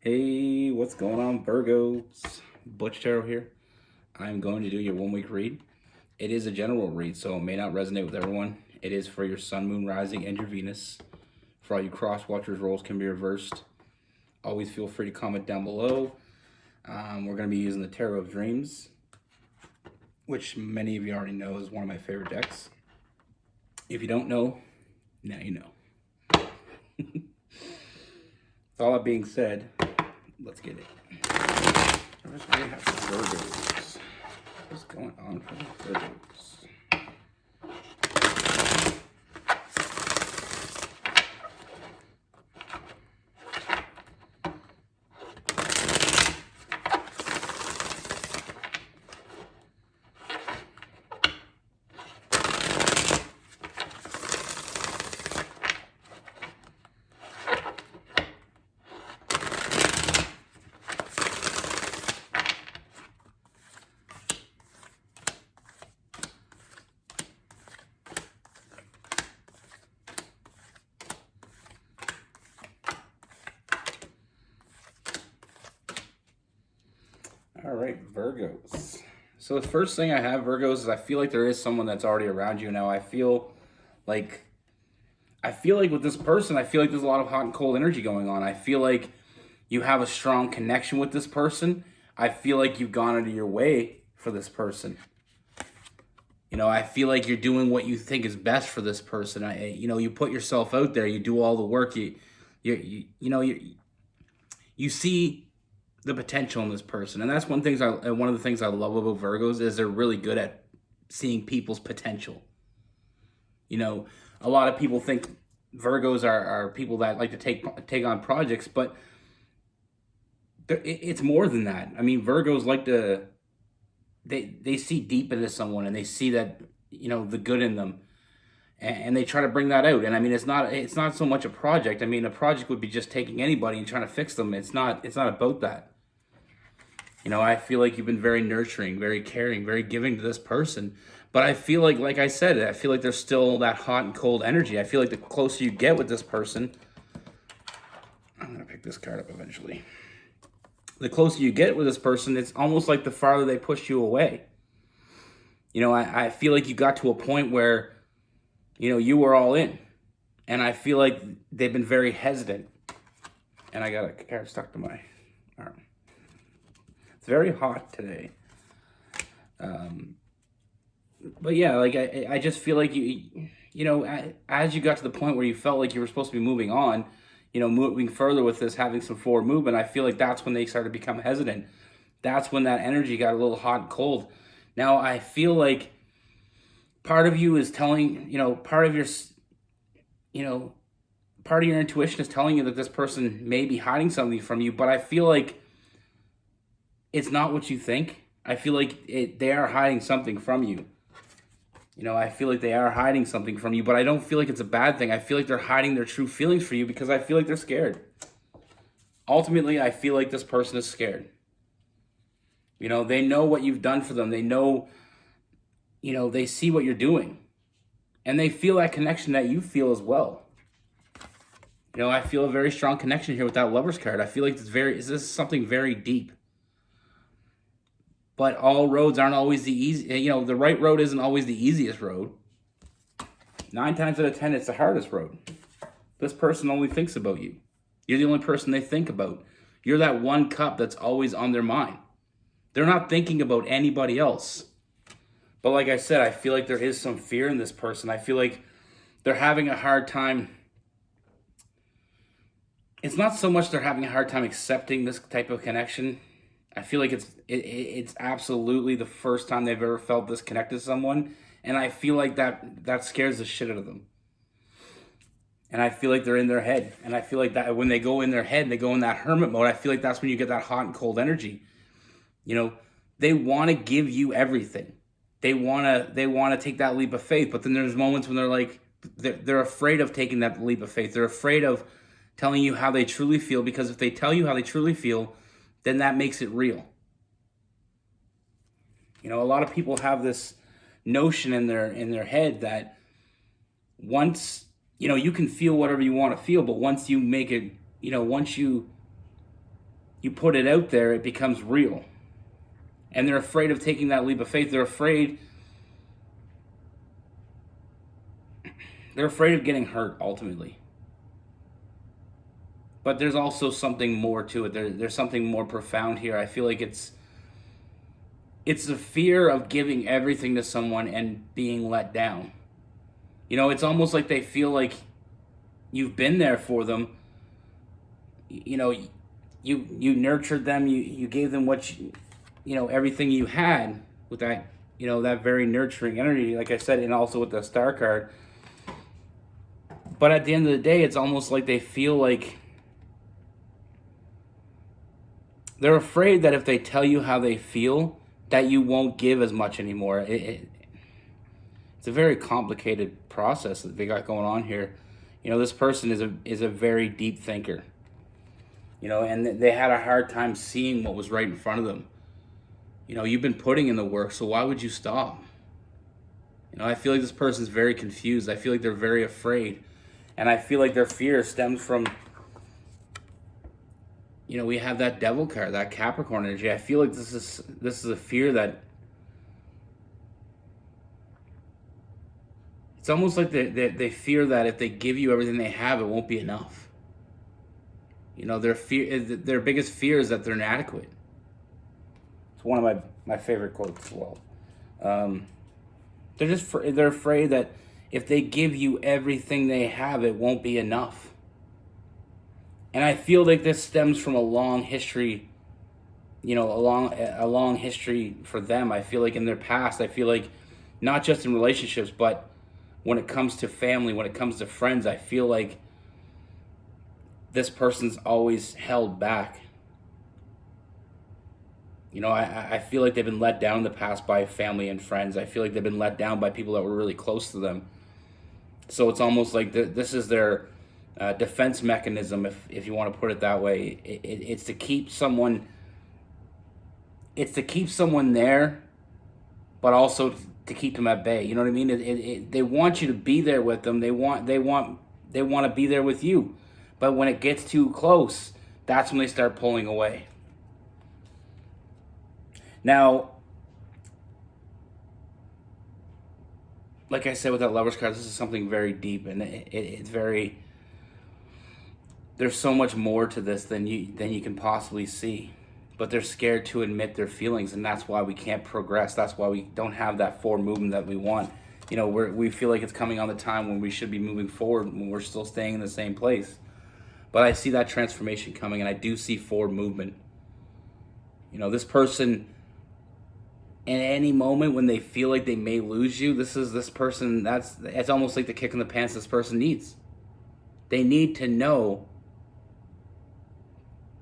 Hey, what's going on, Virgos? Butch Tarot here. I'm going to do your 1 week read. It is a general read, so it may not resonate with everyone. It is for your Sun, Moon, Rising, and your Venus. For all you cross watchers, roles can be reversed. Always feel free to comment down below. We're going to be using the Tarot of Dreams, which many of you already know is one of my favorite decks. If you don't know, now you know. With all that being said, let's get it. First, we have Virgos. What's going on for the Virgos? All right, Virgos. So the first thing I have, Virgos, is I feel like there is someone that's already around you now. I feel like with this person, I feel like there's a lot of hot and cold energy going on. I feel like you have a strong connection with this person. I feel like you've gone out of your way for this person. I feel like you're doing what you think is best for this person. You put yourself out there. You do all the work. You see the potential in this person, and that's one of the things I love about Virgos is they're really good at seeing people's potential. A lot of people think Virgos are people that like to take on projects, but it's more than that. I mean, Virgos like to they see deep into someone, and they see that the good in them, and they try to bring that out. And I mean, it's not so much a project. I mean, a project would be just taking anybody and trying to fix them. It's not about that. I feel like you've been very nurturing, very caring, very giving to this person. But I feel like I said, I feel like there's still that hot and cold energy. I feel like the closer you get with this person, I'm going to pick this card up eventually. The closer you get with this person, it's almost like the farther they push you away. I feel like you got to a point where, you were all in. And I feel like they've been very hesitant. And I got a card stuck to my arm. It's very hot today. But yeah, like I just feel like as you got to the point where you felt like you were supposed to be moving on, moving further with this, having some forward movement, I feel like that's when they started to become hesitant. That's when that energy got a little hot and cold. Now I feel like part of you is telling, part of your intuition is telling you that this person may be hiding something from you, but I feel like it's not what you think. I feel like they are hiding something from you. I feel like they are hiding something from you, but I don't feel like it's a bad thing. I feel like they're hiding their true feelings for you because I feel like they're scared. Ultimately, I feel like this person is scared. They know what you've done for them. They know, they see what you're doing. And they feel that connection that you feel as well. I feel a very strong connection here with that Lover's card. I feel like this is something very deep. But all roads aren't always the easy. The right road isn't always the easiest road. 9 times out of 10, it's the hardest road. This person only thinks about you. You're the only person they think about. You're that one cup that's always on their mind. They're not thinking about anybody else. But like I said, I feel like there is some fear in this person. I feel like they're having a hard time. It's not so much they're having a hard time accepting this type of connection. I feel like it's absolutely the first time they've ever felt this connected to someone. And I feel like that scares the shit out of them. And I feel like they're in their head. And I feel like that when they go in their head, they go in that hermit mode. I feel like that's when you get that hot and cold energy. They want to give you everything. They want to take that leap of faith. But then there's moments when they're like, they're afraid of taking that leap of faith. They're afraid of telling you how they truly feel, because if they tell you how they truly feel, then that makes it real. A lot of people have this notion in their head that once, you can feel whatever you want to feel, but once you make it, once you you put it out there, it becomes real. And they're afraid of taking that leap of faith. They're afraid of getting hurt ultimately. But there's also something more to it. There's something more profound here. I feel like it's the fear of giving everything to someone and being let down. It's almost like they feel like you've been there for them. You nurtured them. You gave them everything you had with that, that very nurturing energy, like I said, and also with the star card. But at the end of the day, it's almost like they feel like they're afraid that if they tell you how they feel, that you won't give as much anymore. It's a very complicated process that they got going on here. This person is a very deep thinker. And they had a hard time seeing what was right in front of them. You've been putting in the work, so why would you stop? I feel like this person's very confused. I feel like they're very afraid. And I feel like their fear stems from, we have that devil card, that Capricorn energy. I feel like this is a fear that it's almost like they fear that if they give you everything they have, it won't be enough. Their biggest fear is that they're inadequate. It's one of my favorite quotes as well. They're afraid that if they give you everything they have, it won't be enough. And I feel like this stems from a long history, a long history for them. I feel like in their past, I feel like not just in relationships, but when it comes to family, when it comes to friends, I feel like this person's always held back. I feel like they've been let down in the past by family and friends. I feel like they've been let down by people that were really close to them. So it's almost like this is their defense mechanism, if you want to put it that way. It's to keep someone. It's to keep someone there, but also to keep them at bay. You know what I mean? They want you to be there with them. They want to be there with you, but when it gets too close, that's when they start pulling away. Now, like I said with that Lover's card, this is something very deep, and it's very. There's so much more to this than you can possibly see, but they're scared to admit their feelings, and that's why we can't progress. That's why we don't have that forward movement that we want. We feel like it's coming on the time when we should be moving forward, when we're still staying in the same place. But I see that transformation coming, and I do see forward movement. This person, in any moment when they feel like they may lose you, this person, it's almost like the kick in the pants this person needs. They need to know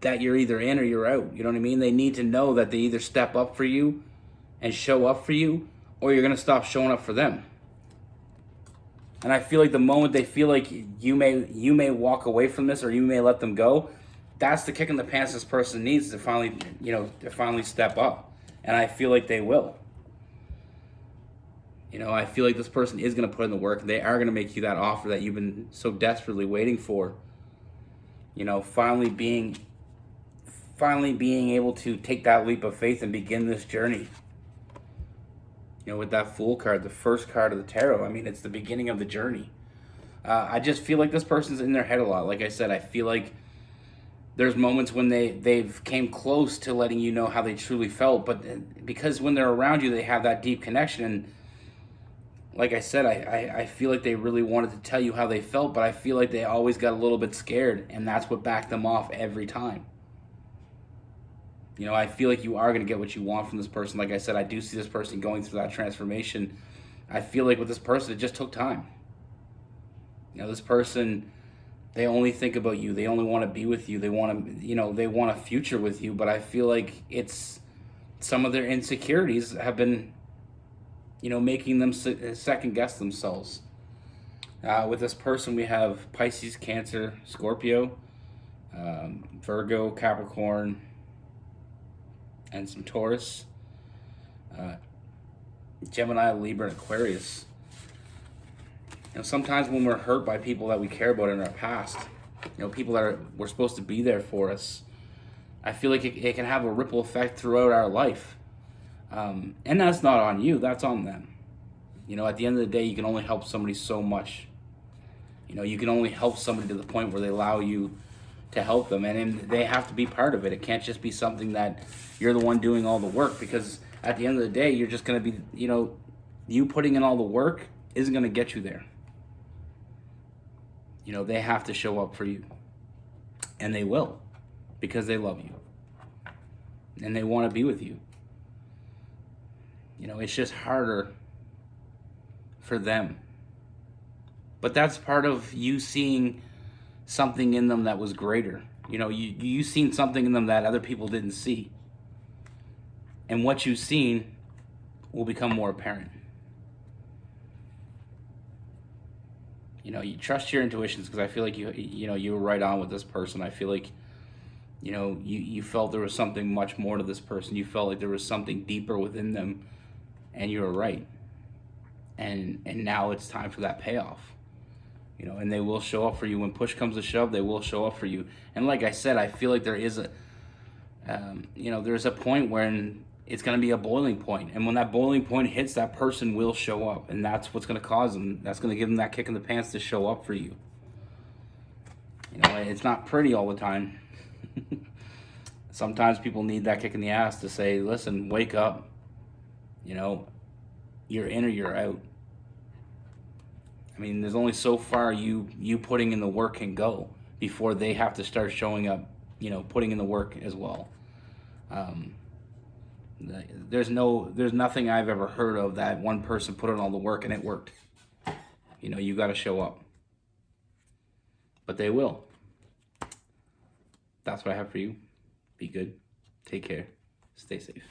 that you're either in or you're out. You know what I mean? They need to know that they either step up for you and show up for you, or you're going to stop showing up for them. And I feel like the moment they feel like you may walk away from this, or you may let them go, that's the kick in the pants this person needs to finally step up. And I feel like they will. I feel like this person is going to put in the work. They are going to make you that offer that you've been so desperately waiting for. Finally being able to take that leap of faith and begin this journey. With that Fool card, the first card of the tarot, it's the beginning of the journey. I just feel like this person's in their head a lot. Like I said, I feel like there's moments when they've came close to letting you know how they truly felt, but because when they're around you, they have that deep connection. And like I said, I feel like they really wanted to tell you how they felt, but I feel like they always got a little bit scared, and that's what backed them off every time. I feel like you are going to get what you want from this person. Like I said, I do see this person going through that transformation. I feel like with this person, it just took time. This person, they only think about you. They only want to be with you. They want to, they want a future with you. But I feel like it's some of their insecurities have been, making them second guess themselves. With this person, we have Pisces, Cancer, Scorpio, Virgo, Capricorn, and some Taurus, Gemini, Libra, and Aquarius. Sometimes when we're hurt by people that we care about in our past, people that were supposed to be there for us, I feel like it can have a ripple effect throughout our life. And that's not on you, that's on them. At the end of the day, you can only help somebody so much. You can only help somebody to the point where they allow you to help them, and they have to be part of it. It can't just be something that you're the one doing all the work, because at the end of the day, you're just going to be, you putting in all the work isn't going to get you there. They have to show up for you, and they will, because they love you, and they want to be with you. It's just harder for them. But that's part of you seeing something in them that was greater. You seen something in them that other people didn't see. And what you've seen will become more apparent. You trust your intuitions, because I feel like you were right on with this person. I feel like you felt there was something much more to this person. You felt like there was something deeper within them, and you were right. And now it's time for that payoff. And they will show up for you when push comes to shove. They will show up for you. And like I said, I feel like there is there's a point when it's going to be a boiling point. And when that boiling point hits, that person will show up. And that's what's going to cause them. That's going to give them that kick in the pants to show up for you. It's not pretty all the time. Sometimes people need that kick in the ass to say, listen, wake up. You're in or you're out. There's only so far you putting in the work can go before they have to start showing up, putting in the work as well. There's nothing I've ever heard of that one person put in all the work and it worked. You got to show up. But they will. That's what I have for you. Be good. Take care. Stay safe.